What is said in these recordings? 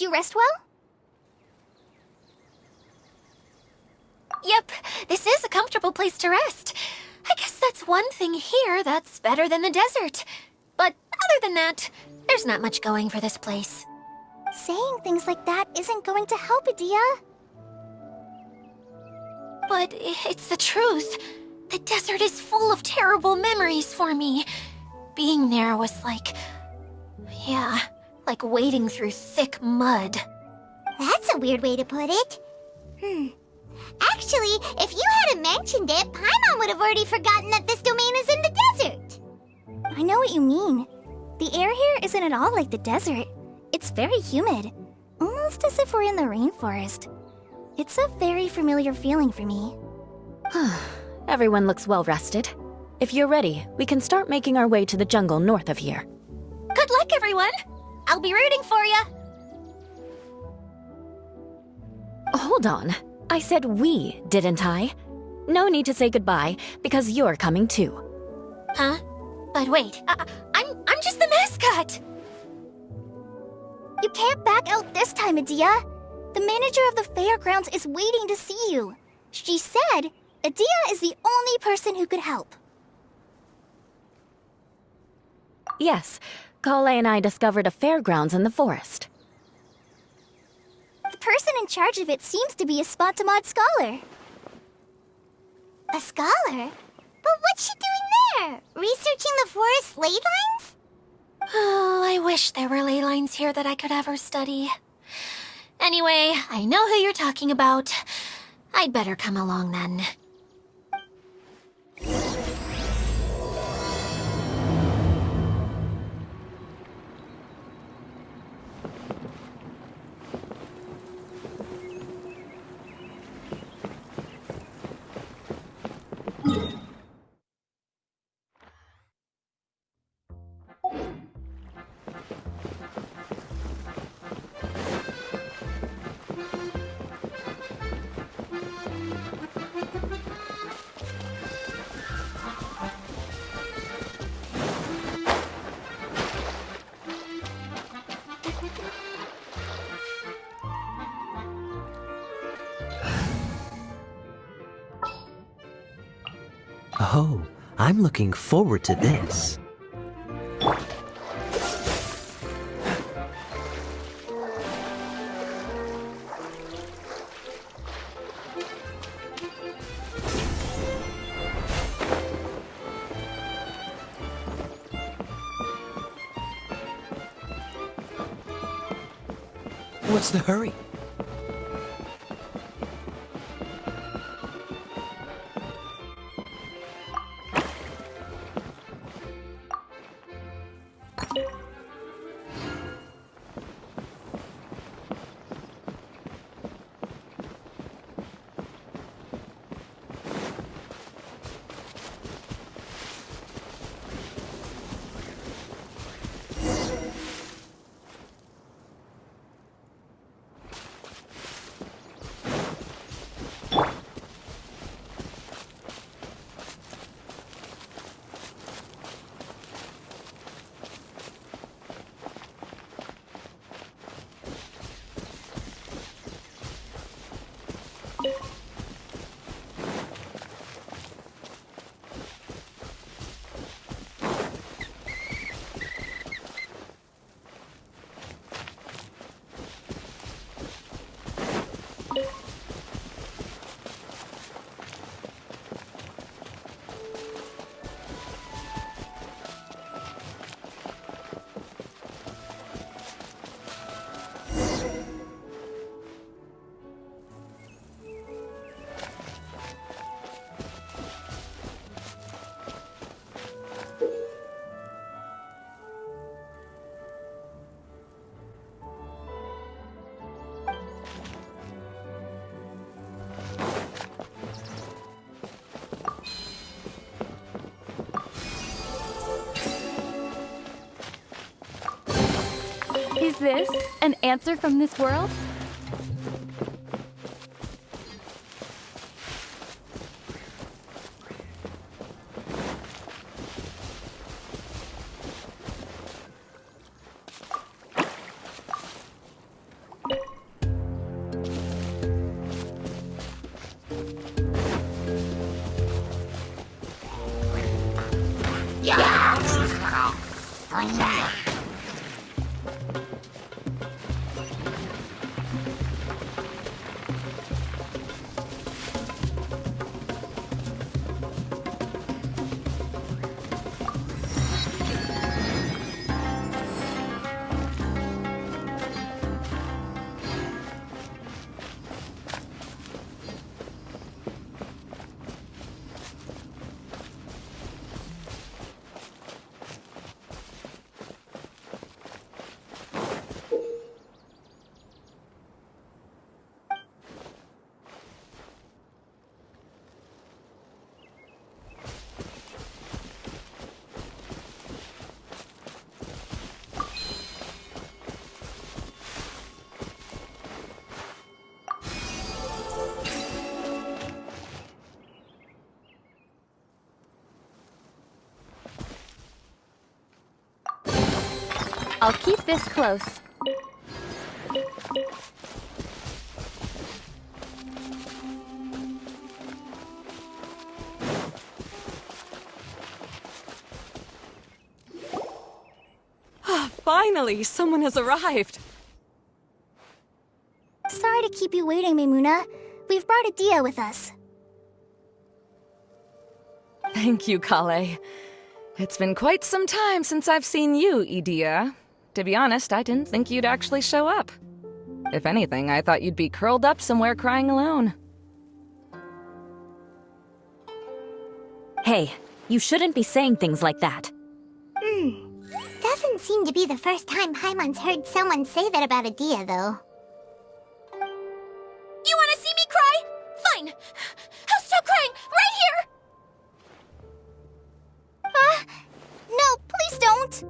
you rest well? Yep, this is a comfortable place to rest. I guess that's one thing here that's better than the desert. But other than that, there's not much going for this place. Saying things like that isn't going to help, Adia. But it's the truth. The desert is full of terrible memories for me. Being there was like... yeah, like wading through thick mud. That's a weird way to put it. Actually, if you hadn't mentioned it, Paimon would have already forgotten that this domain is in the desert. I know what you mean. The air here isn't at all like the desert. It's very humid, almost as if we're in the rainforest. It's a very familiar feeling for me. Everyone looks well rested. If you're ready, we can start making our way to the jungle north of here. Good luck, everyone! I'll be rooting for you! Hold on. I said we, didn't I? No need to say goodbye, because you're coming too. Huh? But wait, I'm just the mascot! You can't back out this time, Adia. The manager of the fairgrounds is waiting to see you. She said Adia is the only person who could help. Yes, Kale and I discovered a fairgrounds in the forest. The person in charge of it seems to be a Spontamod scholar. A scholar? But what's she doing there? Researching the forest ley lines? Oh, I wish there were ley lines here that I could ever study. Anyway, I know who you're talking about. I'd better come along then. Oh, I'm looking forward to this. What's the hurry? Is this an answer from this world? I'll keep this close. Finally, someone has arrived. Sorry to keep you waiting, Maimuna. We've brought Adia with us. Thank you, Kale. It's been quite some time since I've seen you, Idia. To be honest, I didn't think you'd actually show up. If anything, I thought you'd be curled up somewhere crying alone. Hey, you shouldn't be saying things like that. Doesn't seem to be the first time Paimon's heard someone say that about Adia, though. You want to see me cry? Fine. I'll stop crying right here. No, please don't!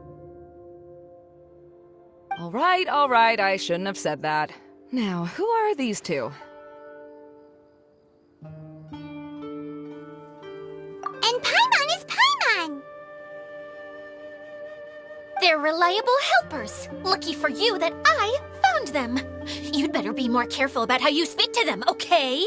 All right, I shouldn't have said that. Now, who are these two? And Paimon is Paimon! They're reliable helpers. Lucky for you that I found them. You'd better be more careful about how you speak to them, okay?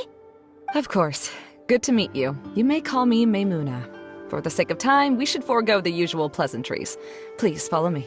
Of course. Good to meet you. You may call me Maimuna. For the sake of time, we should forego the usual pleasantries. Please follow me.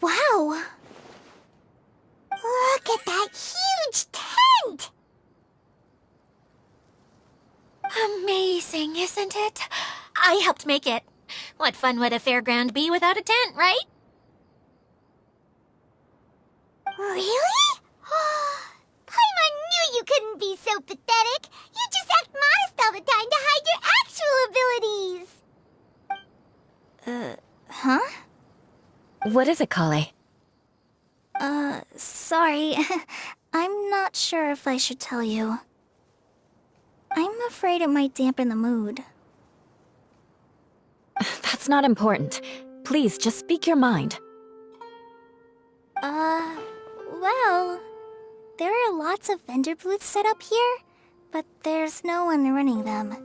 Wow! Look at that huge tent! Amazing, isn't it? I helped make it. What fun would a fairground be without a tent, right? Really? Paimon knew you couldn't be so pathetic! You just act modest all the time to hide your actual abilities! Huh? What is it, Kale? Sorry. I'm not sure if I should tell you. I'm afraid it might dampen the mood. That's not important. Please, just speak your mind. Well, there are lots of vendor booths set up here, but there's no one running them.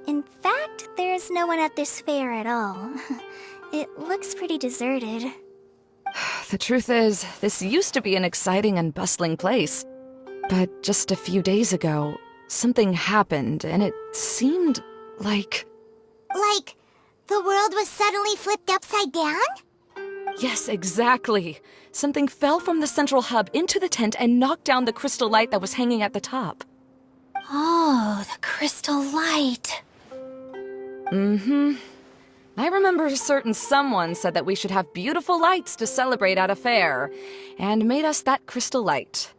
In fact, there's no one at this fair at all. It looks pretty deserted. The truth is, this used to be an exciting and bustling place. But just a few days ago, something happened, and it seemed like... Like, the world was suddenly flipped upside down? Yes, exactly. Something fell from the central hub into the tent and knocked down the crystal light that was hanging at the top. Oh, the crystal light. Mm-hmm. I remember a certain someone said that we should have beautiful lights to celebrate at a fair, and made us that crystal light.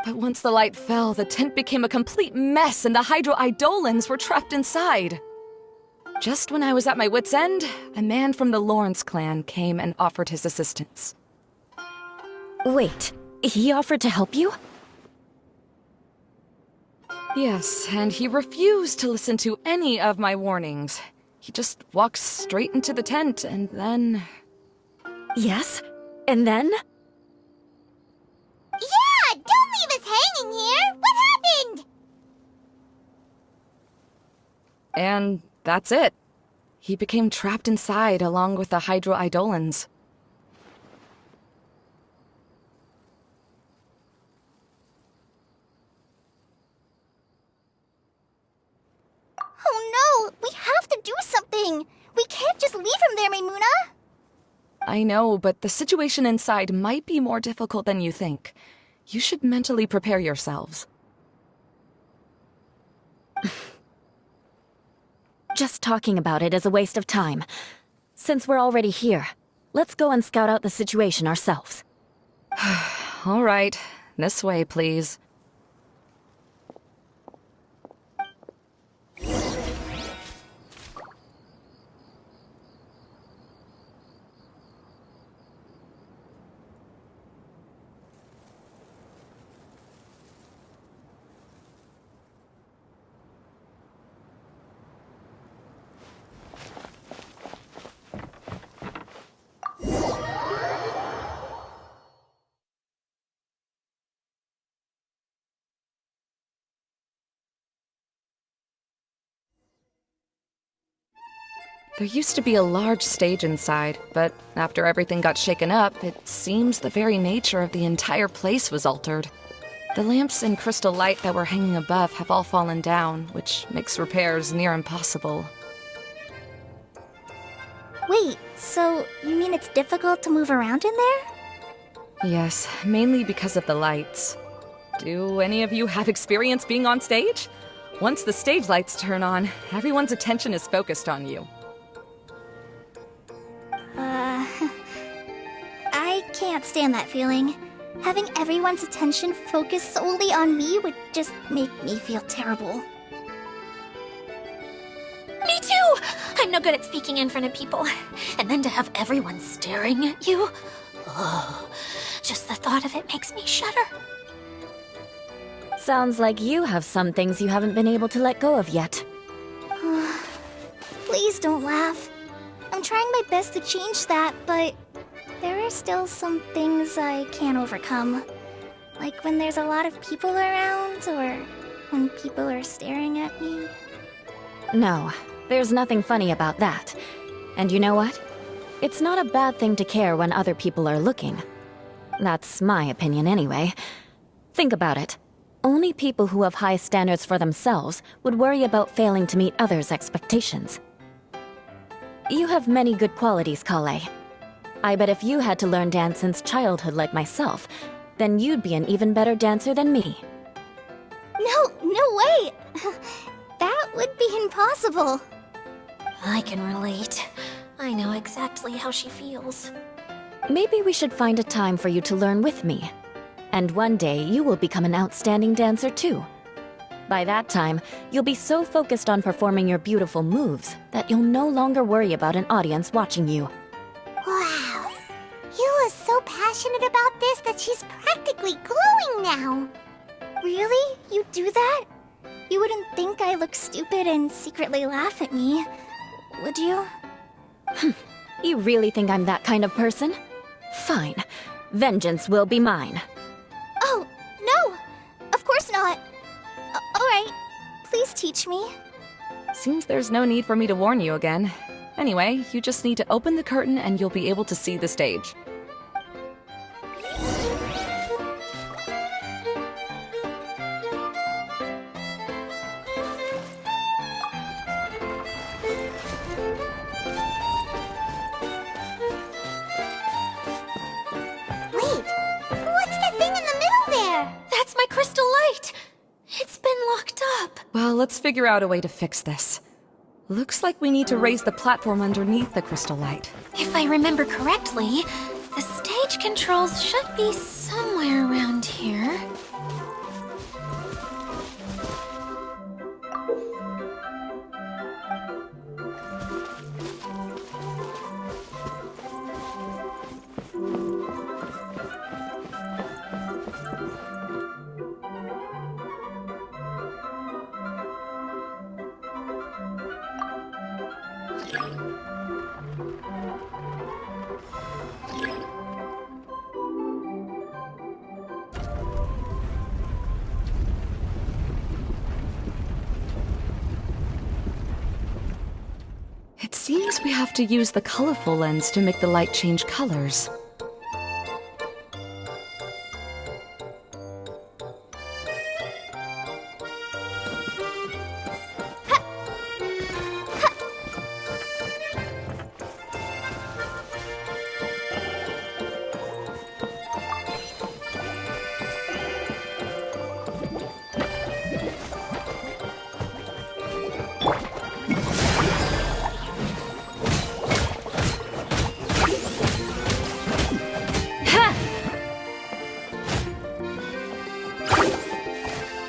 But once the light fell, the tent became a complete mess and the Hydro-Eidolons were trapped inside. Just when I was at my wit's end, a man from the Lawrence clan came and offered his assistance. Wait, he offered to help you? Yes, and he refused to listen to any of my warnings. He just walked straight into the tent, and then... Yes? And then? Yeah, don't leave us hanging here! What happened? And that's it. He became trapped inside along with the hydroidolans. Oh no! We have to do something! We can't just leave him there, Maimuna! I know, but the situation inside might be more difficult than you think. You should mentally prepare yourselves. Just talking about it is a waste of time. Since we're already here, let's go and scout out the situation ourselves. All right, this way, please. There used to be a large stage inside, but after everything got shaken up, it seems the very nature of the entire place was altered. The lamps and crystal light that were hanging above have all fallen down, which makes repairs near impossible. Wait, so you mean it's difficult to move around in there? Yes, mainly because of the lights. Do any of you have experience being on stage? Once the stage lights turn on, everyone's attention is focused on you. I can't stand that feeling. Having everyone's attention focused solely on me would just make me feel terrible. Me too! I'm no good at speaking in front of people. And then to have everyone staring at you? Oh, just the thought of it makes me shudder. Sounds like you have some things you haven't been able to let go of yet. Please don't laugh. I'm trying my best to change that, but there are still some things I can't overcome. Like when there's a lot of people around, or when people are staring at me. No, there's nothing funny about that. And you know what? It's not a bad thing to care when other people are looking. That's my opinion anyway. Think about it. Only people who have high standards for themselves would worry about failing to meet others' expectations. You have many good qualities, Kale. I bet if you had to learn dance since childhood like myself, then you'd be an even better dancer than me. No way! That would be impossible. I can relate. I know exactly how she feels. Maybe we should find a time for you to learn with me. And one day you will become an outstanding dancer too. By that time, you'll be so focused on performing your beautiful moves that you'll no longer worry about an audience watching you. Wow. Yula's so passionate about this that she's practically glowing now. Really? You do that? You wouldn't think I look stupid and secretly laugh at me, would you? You really think I'm that kind of person? Fine. Vengeance will be mine. Oh, no! Of course not. Alright, please teach me. Seems there's no need for me to warn you again. Anyway, you just need to open the curtain and you'll be able to see the stage. Wait, what's the thing in the middle there? That's my crystal light! It's been locked up. Well, let's figure out a way to fix this. Looks like we need to raise the platform underneath the crystal light. If I remember correctly, the stage controls should be somewhere around here. It seems we have to use the colorful lens to make the light change colors.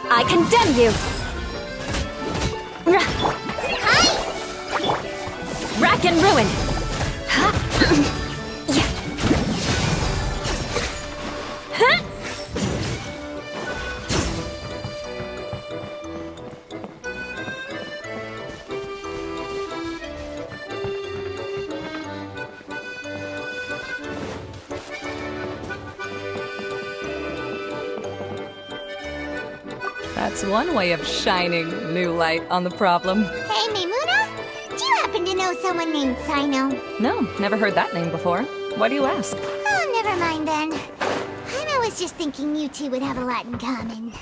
I condemn you! Rack and ruin! That's one way of shining new light on the problem. Hey, Maimuna, do you happen to know someone named Sino? No, never heard that name before. Why do you ask? Oh, never mind then. I was just thinking you two would have a lot in common.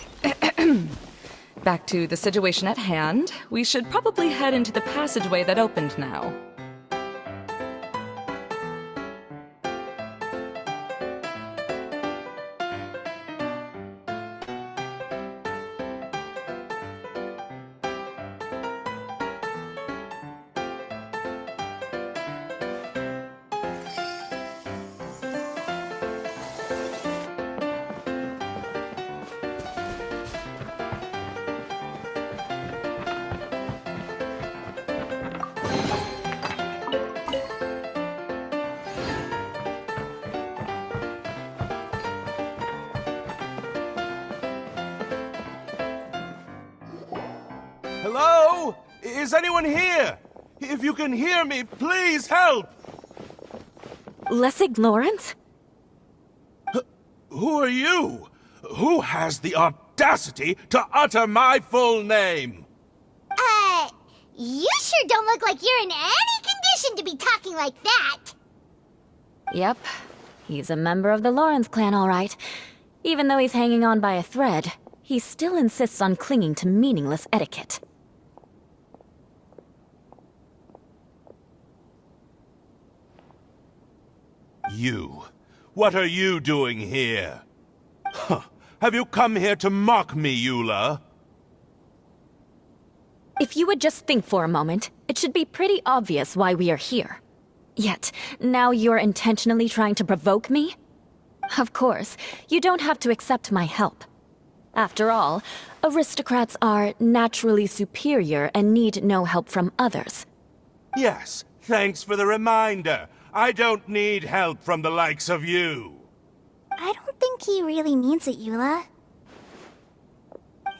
Back to the situation at hand. We should probably head into the passageway that opened now. Hello? Is anyone here? If you can hear me, please help! Lessig Lawrence? Who are you? Who has the audacity to utter my full name? You sure don't look like you're in any condition to be talking like that. Yep. He's a member of the Lawrence clan, all right. Even though he's hanging on by a thread, he still insists on clinging to meaningless etiquette. You. What are you doing here? Huh. Have you come here to mock me, Eula? If you would just think for a moment, it should be pretty obvious why we are here. Yet, now you're intentionally trying to provoke me? Of course, you don't have to accept my help. After all, aristocrats are naturally superior and need no help from others. Yes, thanks for the reminder. I don't need help from the likes of you. I don't think he really means it, Eula.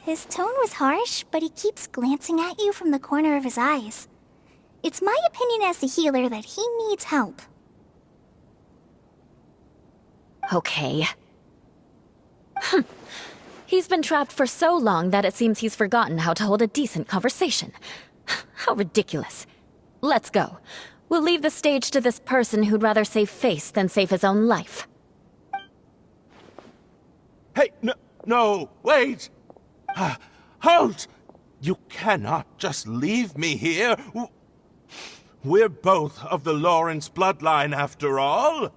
His tone was harsh, but he keeps glancing at you from the corner of his eyes. It's my opinion as the healer that he needs help. Okay. He's been trapped for so long that it seems he's forgotten how to hold a decent conversation. How ridiculous. Let's go. We'll leave the stage to this person who'd rather save face than save his own life. Hey, no, wait! Halt! You cannot just leave me here. We're both of the Lawrence bloodline, after all.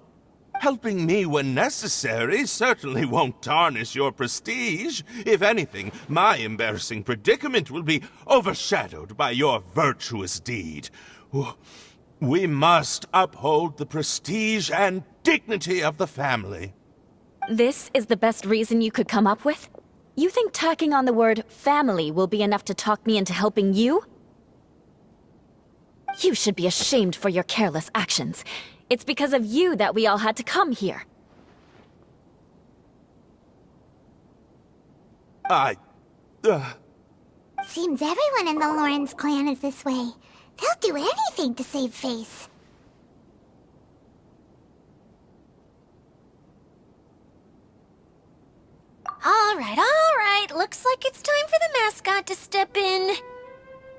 Helping me when necessary certainly won't tarnish your prestige. If anything, my embarrassing predicament will be overshadowed by your virtuous deed. We must uphold the prestige and dignity of the family. This is the best reason you could come up with? You think tacking on the word family will be enough to talk me into helping you? You should be ashamed for your careless actions. It's because of you that we all had to come here. Seems everyone in the Lawrence clan is this way. They'll do anything to save face. All right. Looks like it's time for the mascot to step in.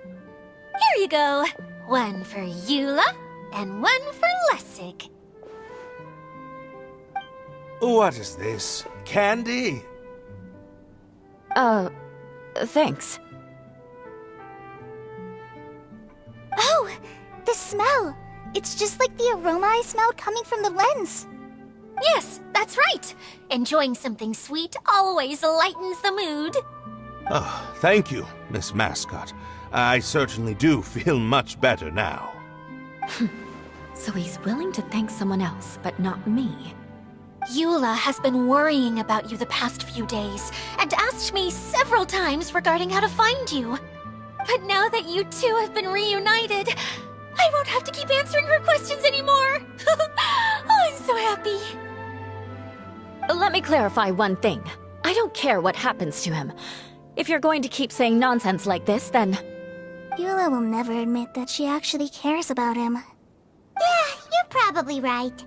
Here you go. One for Eula, and one for Lessig. What is this? Candy? Thanks. Oh, the smell. It's just like the aroma I smelled coming from the lens. Yes, that's right. Enjoying something sweet always lightens the mood. Oh, thank you, Miss Mascot. I certainly do feel much better now. So he's willing to thank someone else, but not me. Eula has been worrying about you the past few days and asked me several times regarding how to find you. But now that you two have been reunited, I won't have to keep answering her questions anymore. Oh, I'm so happy. Let me clarify one thing. I don't care what happens to him. If you're going to keep saying nonsense like this, then... Eula will never admit that she actually cares about him. Yeah, you're probably right.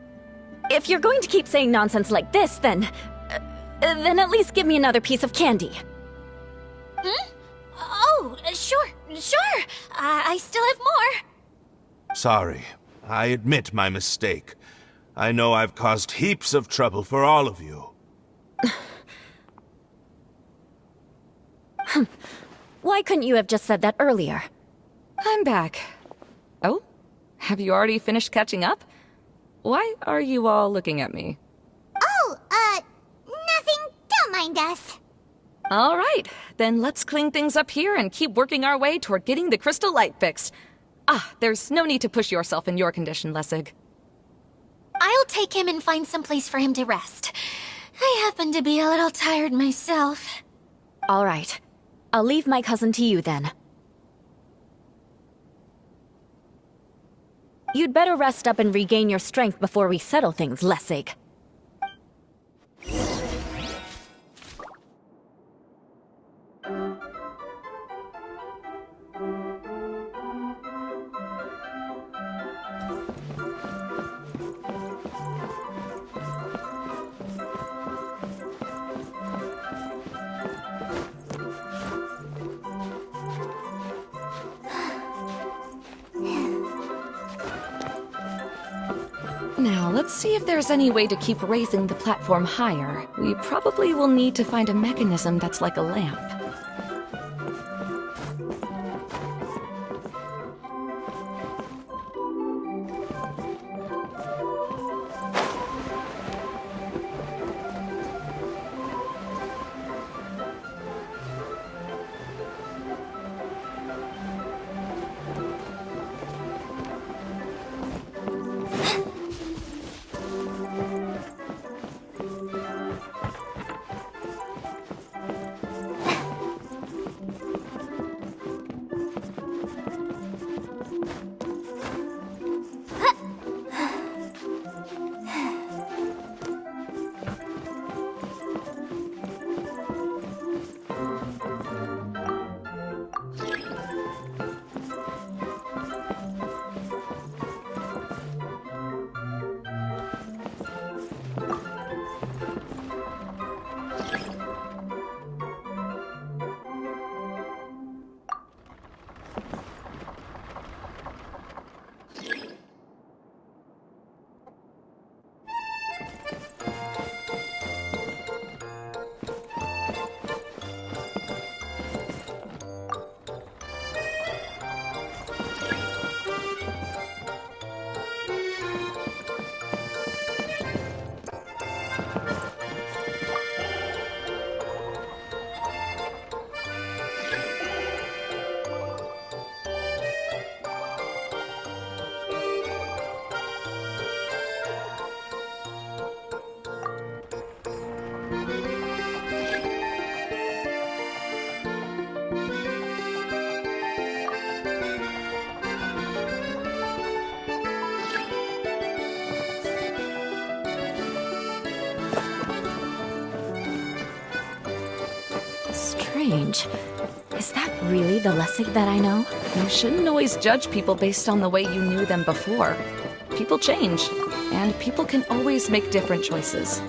If you're going to keep saying nonsense like this, then at least give me another piece of candy. Oh, sure. I still have more. Sorry. I admit my mistake. I know I've caused heaps of trouble for all of you. Why couldn't you have just said that earlier? I'm back. Oh? Have you already finished catching up? Why are you all looking at me? Oh, nothing. Don't mind us. All right, then let's clean things up here and keep working our way toward getting the crystal light fixed. There's no need to push yourself in your condition, Lessig. I'll take him and find some place for him to rest. I happen to be a little tired myself. All right. I'll leave my cousin to you then. You'd better rest up and regain your strength before we settle things, Lessig. Now, let's see if there's any way to keep raising the platform higher. We probably will need to find a mechanism that's like a lamp. strange. Is that really the Lessig that I know? You shouldn't always judge people based on the way you knew them before. People change, and people can always make different choices.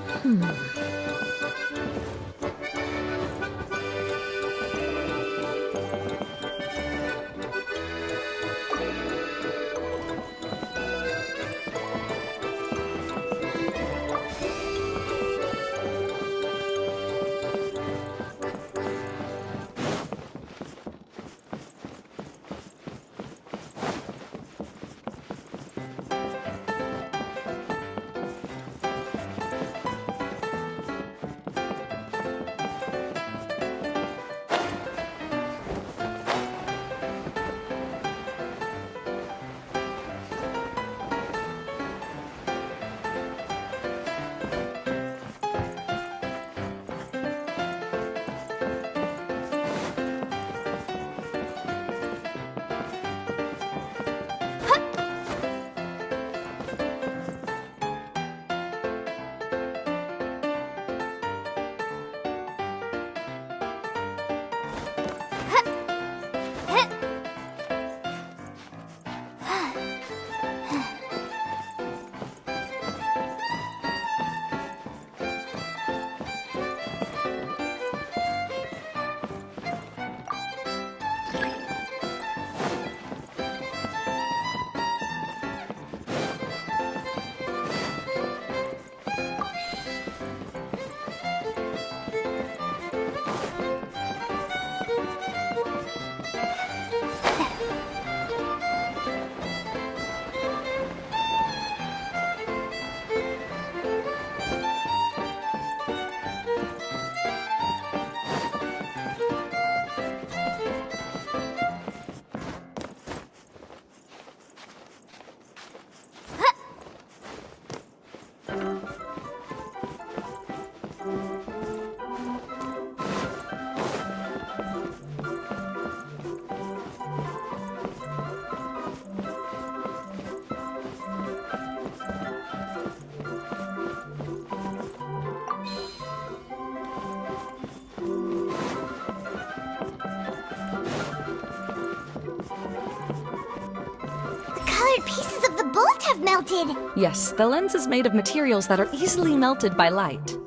Colored pieces of the bolt have melted. Yes, the lens is made of materials that are easily melted by light.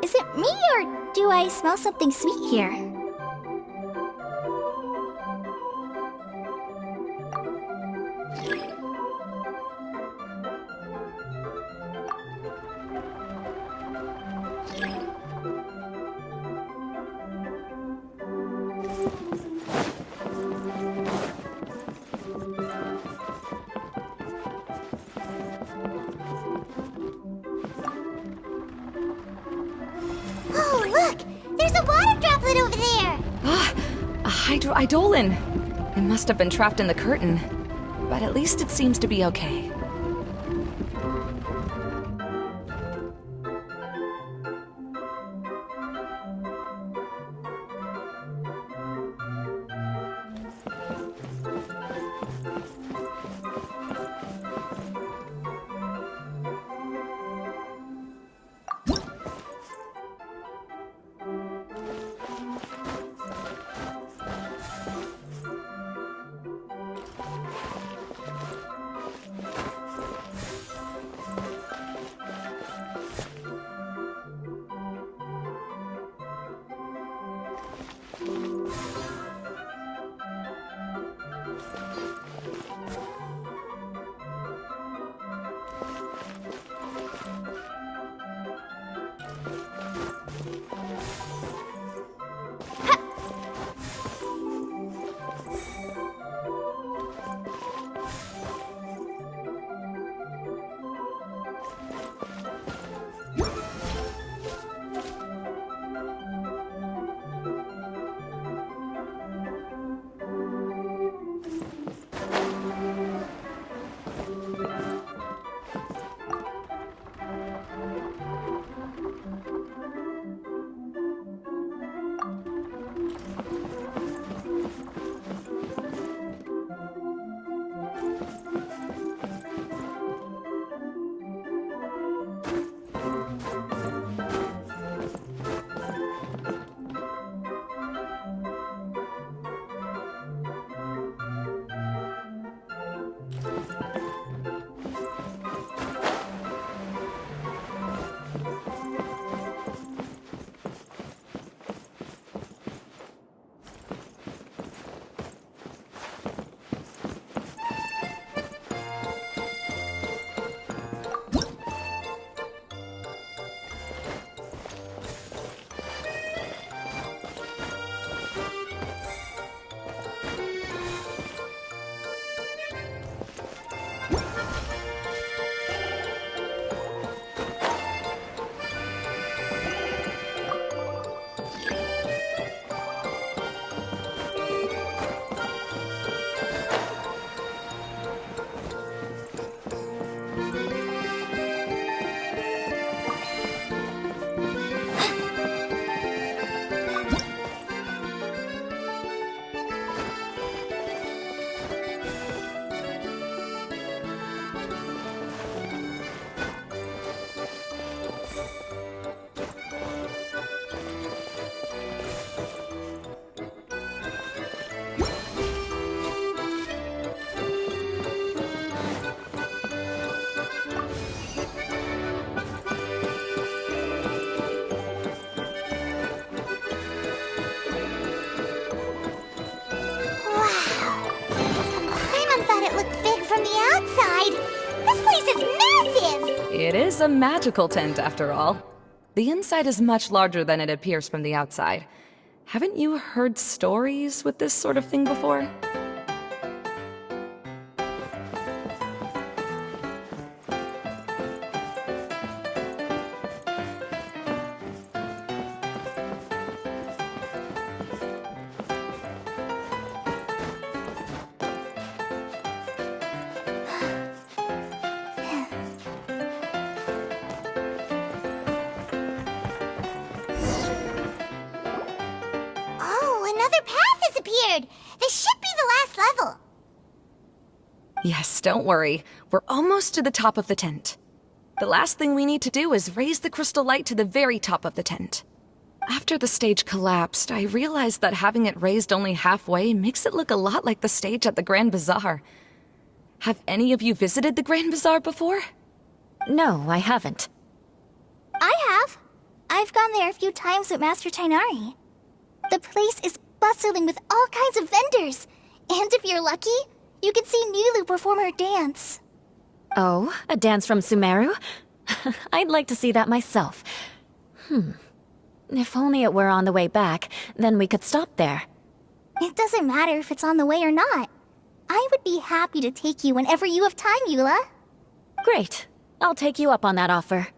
Is it me or do I smell something sweet here? Oh, look! There's a water droplet over there! Ah, a hydroidolin. It must have been trapped in the curtain. But at least it seems to be okay. massive! It is a magical tent, after all. The inside is much larger than it appears from the outside. Haven't you heard stories with this sort of thing before? Oh, another path has appeared! This should be the last level! Yes, don't worry. We're almost to the top of the tent. The last thing we need to do is raise the crystal light to the very top of the tent. After the stage collapsed, I realized that having it raised only halfway makes it look a lot like the stage at the Grand Bazaar. Have any of you visited the Grand Bazaar before? No, I haven't. I have. I've gone there a few times with Master Tainari. The place is bustling with all kinds of vendors. And if you're lucky, you can see Nilu perform her dance. Oh, a dance from Sumeru? I'd like to see that myself. If only it were on the way back, then we could stop there. It doesn't matter if it's on the way or not. I would be happy to take you whenever you have time, Eula. Great. I'll take you up on that offer.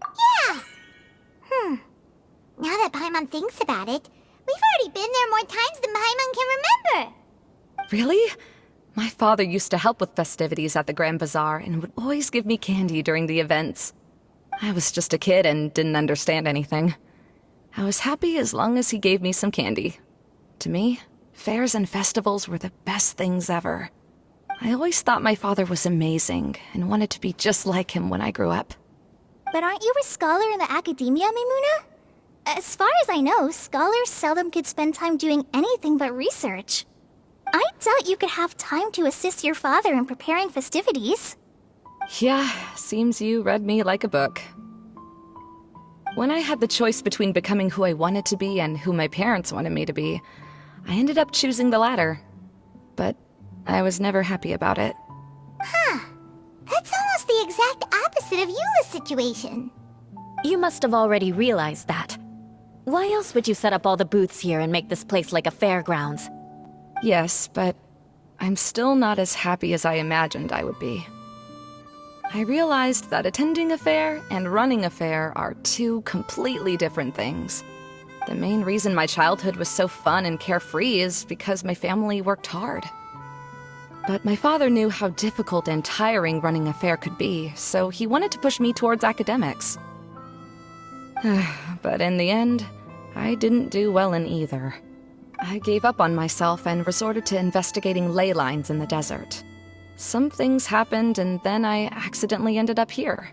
Yeah! Now that Paimon thinks about it, we've already been there more times than Paimon can remember. Really? My father used to help with festivities at the Grand Bazaar and would always give me candy during the events. I was just a kid and didn't understand anything. I was happy as long as he gave me some candy. To me, fairs and festivals were the best things ever. I always thought my father was amazing and wanted to be just like him when I grew up. But aren't you a scholar in the academia, Maimuna? As far as I know, scholars seldom could spend time doing anything but research. I doubt you could have time to assist your father in preparing festivities. Yeah, seems you read me like a book. When I had the choice between becoming who I wanted to be and who my parents wanted me to be, I ended up choosing the latter. But I was never happy about it. That's almost the exact opposite of Eula's situation. You must have already realized that. Why else would you set up all the booths here and make this place like a fairgrounds? Yes, but I'm still not as happy as I imagined I would be. I realized that attending a fair and running a fair are two completely different things. The main reason my childhood was so fun and carefree is because my family worked hard. But my father knew how difficult and tiring running a fair could be, so he wanted to push me towards academics. But in the end, I didn't do well in either. I gave up on myself and resorted to investigating ley lines in the desert. Some things happened, and then I accidentally ended up here.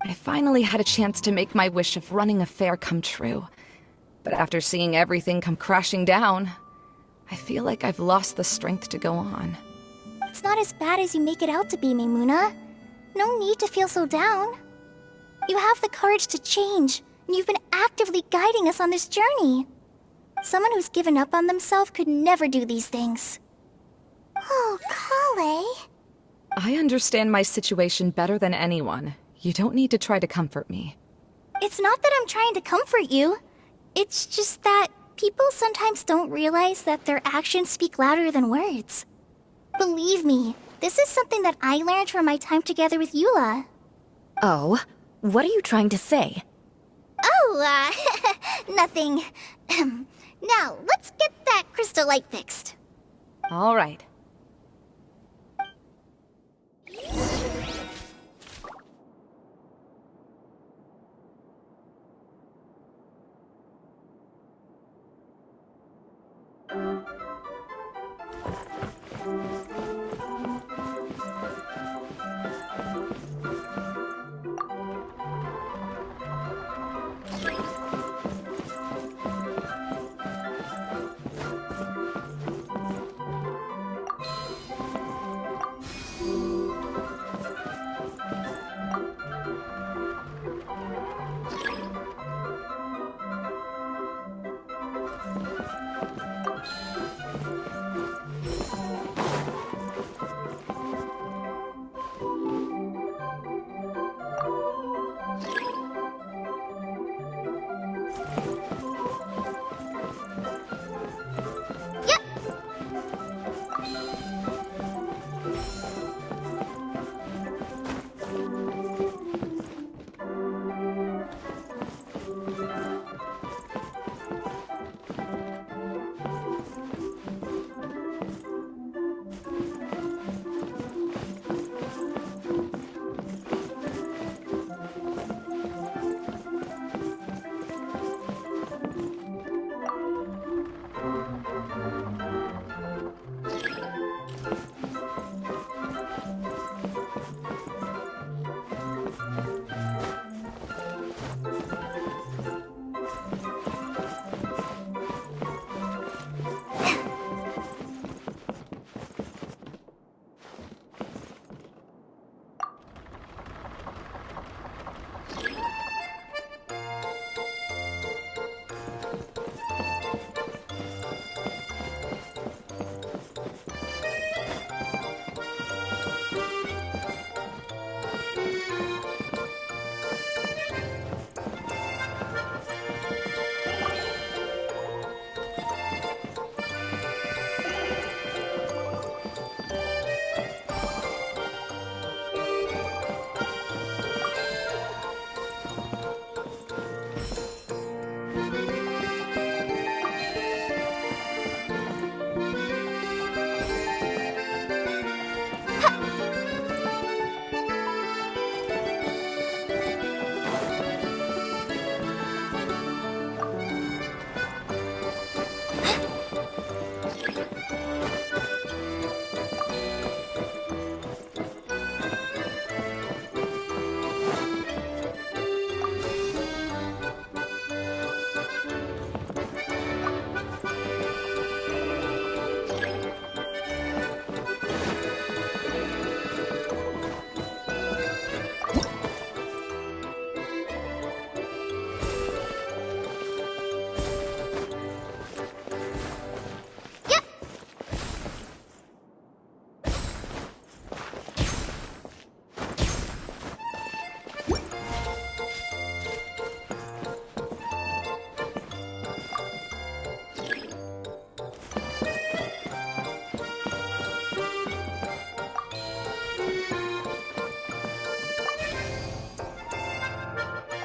I finally had a chance to make my wish of running a fair come true. But after seeing everything come crashing down, I feel like I've lost the strength to go on. It's not as bad as you make it out to be, Maimuna. No need to feel so down. You have the courage to change, and you've been actively guiding us on this journey. Someone who's given up on themselves could never do these things. Oh, Kale. I understand my situation better than anyone. You don't need to try to comfort me. It's not that I'm trying to comfort you. It's just that people sometimes don't realize that their actions speak louder than words. Believe me, this is something that I learned from my time together with Eula. Oh, what are you trying to say? Oh, nothing. Now, let's get that crystal light fixed. All right.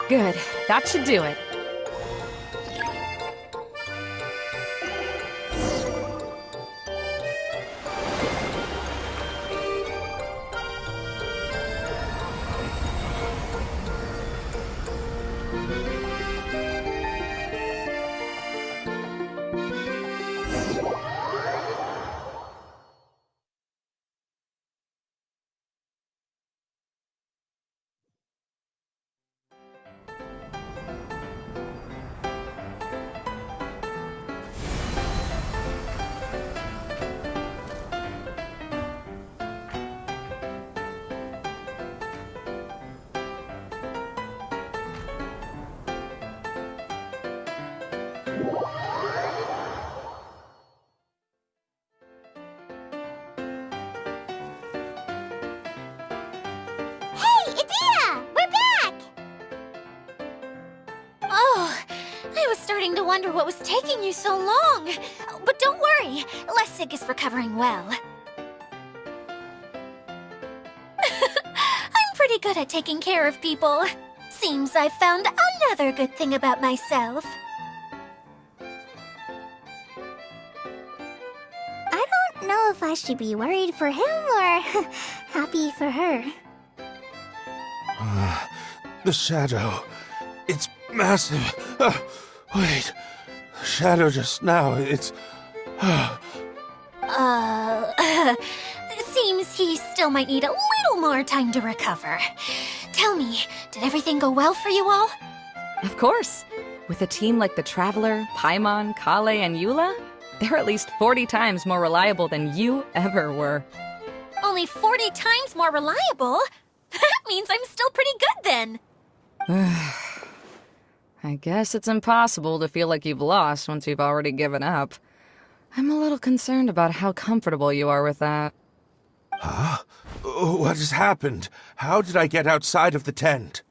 Good. That should do it. Hey, Edea! We're back! Oh, I was starting to wonder what was taking you so long. But don't worry, Lessig is recovering well. I'm pretty good at taking care of people. Seems I've found another good thing about myself. I don't know if I should be worried for him or happy for her. The shadow. It's massive. Wait. The shadow just now. It's. Seems he still might need a little more time to recover. Tell me, did everything go well for you all? Of course. With a team like the Traveler, Paimon, Kale, and Eula, they're at least 40 times more reliable than you ever were. Only 40 times more reliable? That means I'm still pretty good then. I guess it's impossible to feel like you've lost once you've already given up. I'm a little concerned about how comfortable you are with that. Huh? What has happened? How did I get outside of the tent?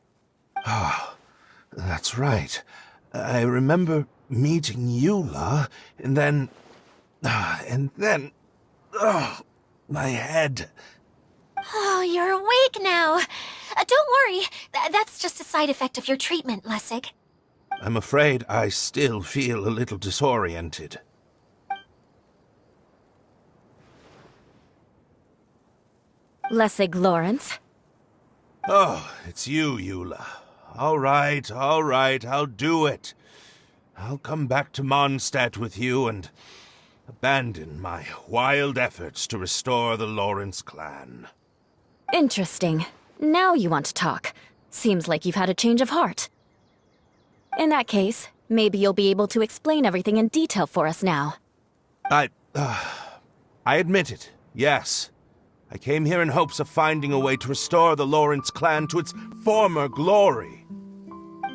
Ah, that's right. I remember meeting Eula, and then... my head. Oh, you're awake now. Don't worry, that's just a side effect of your treatment, Lessig. I'm afraid I still feel a little disoriented. Lessig Lawrence. Oh, it's you, Eula. All right, I'll do it. I'll come back to Mondstadt with you and abandon my wild efforts to restore the Lawrence clan. Interesting. Now you want to talk. Seems like you've had a change of heart. In that case, maybe you'll be able to explain everything in detail for us now. I admit it, yes. I came here in hopes of finding a way to restore the Lawrence clan to its former glory.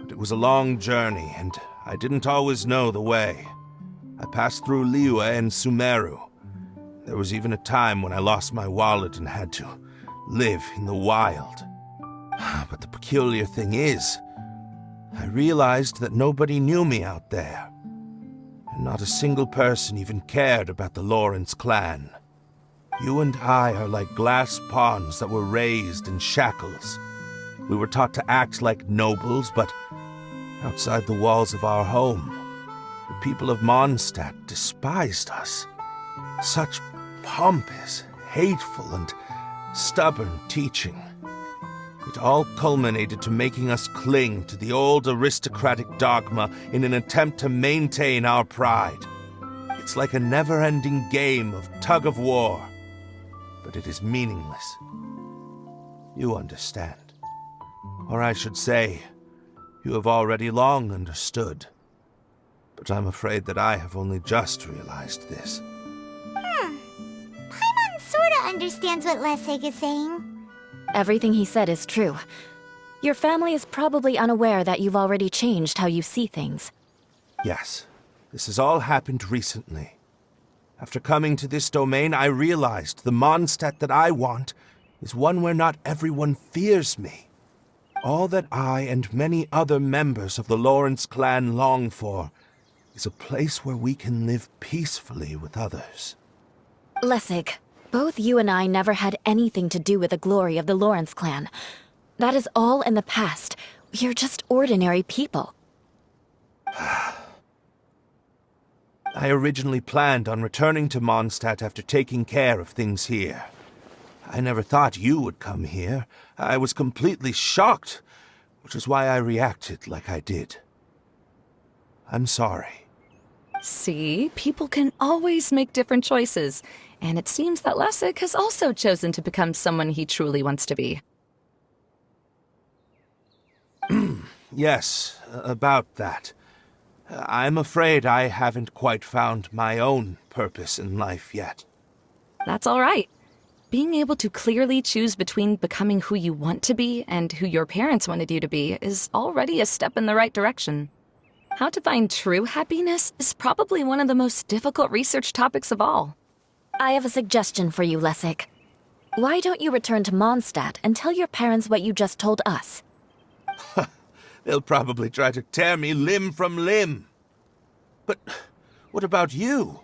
But it was a long journey, and I didn't always know the way. I passed through Liyue and Sumeru. There was even a time when I lost my wallet and had to live in the wild. But the peculiar thing is, I realized that nobody knew me out there. And not a single person even cared about the Lawrence clan. You and I are like glass pawns that were raised in shackles. We were taught to act like nobles, but outside the walls of our home, the people of Mondstadt despised us. Such pompous, hateful, and stubborn teaching. It all culminated to making us cling to the old aristocratic dogma in an attempt to maintain our pride. It's like a never-ending game of tug-of-war, but it is meaningless. You understand. Or I should say, you have already long understood. But I'm afraid that I have only just realized this. Paimon sorta understands what Lessig is saying. Everything he said is true. Your family is probably unaware that you've already changed how you see things. Yes, this has all happened recently. After coming to this domain, I realized the Mondstadt that I want is one where not everyone fears me. All that I and many other members of the Lawrence clan long for is a place where we can live peacefully with others. Lessig, both you and I never had anything to do with the glory of the Lawrence clan. That is all in the past. You're just ordinary people. I originally planned on returning to Mondstadt after taking care of things here. I never thought you would come here. I was completely shocked, which is why I reacted like I did. I'm sorry. See, people can always make different choices, and it seems that Lessig has also chosen to become someone he truly wants to be. Yes, about that. I'm afraid I haven't quite found my own purpose in life yet. That's all right. Being able to clearly choose between becoming who you want to be and who your parents wanted you to be is already a step in the right direction. How to find true happiness is probably one of the most difficult research topics of all. I have a suggestion for you, Lessig. Why don't you return to Mondstadt and tell your parents what you just told us? They'll probably try to tear me limb from limb. But what about you?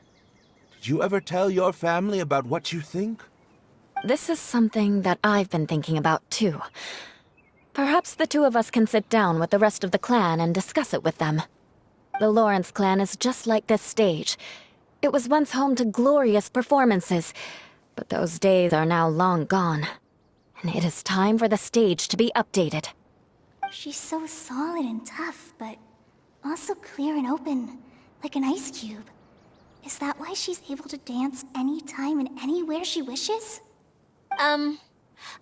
Did you ever tell your family about what you think? This is something that I've been thinking about, too. Perhaps the two of us can sit down with the rest of the clan and discuss it with them. The Lawrence clan is just like this stage. It was once home to glorious performances, but those days are now long gone. And it is time for the stage to be updated. She's so solid and tough, but also clear and open, like an ice cube. Is that why she's able to dance anytime and anywhere she wishes? Are you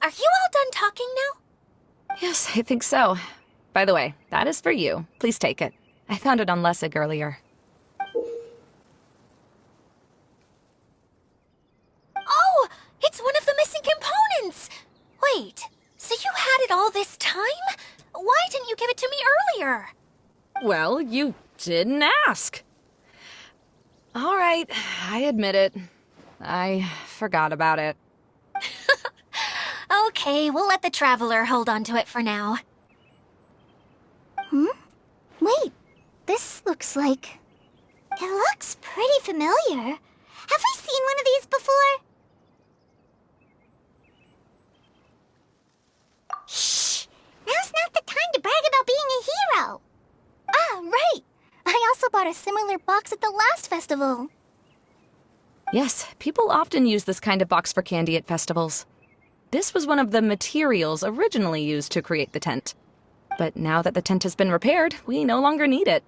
all done talking now? Yes, I think so. By the way, that is for you. Please take it. I found it on Lessig earlier. Oh, it's one of the missing components! Wait, so you had it all this time? Why didn't you give it to me earlier? Well, you didn't ask. All right, I admit it. I forgot about it. Okay, we'll let the Traveler hold on to it for now. Wait, this looks like... It looks pretty familiar. Have we seen one of these before? Shh! Now's not the time to brag about being a hero! Ah, right! I also bought a similar box at the last festival. Yes, people often use this kind of box for candy at festivals. This was one of the materials originally used to create the tent. But now that the tent has been repaired, we no longer need it.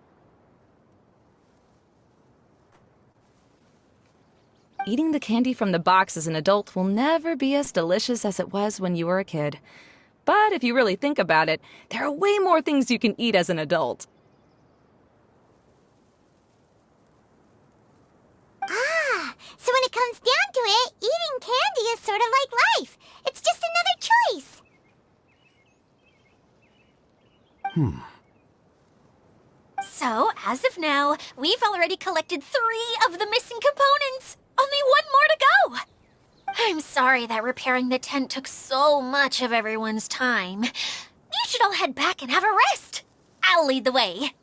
Eating the candy from the box as an adult will never be as delicious as it was when you were a kid. But if you really think about it, there are way more things you can eat as an adult. Ah, so when it comes down to it, eating candy is sort of like life. It's just another choice. So, as of now, we've already collected 3 of the missing components. Only 1 more to go. I'm sorry that repairing the tent took so much of everyone's time. You should all head back and have a rest. I'll lead the way.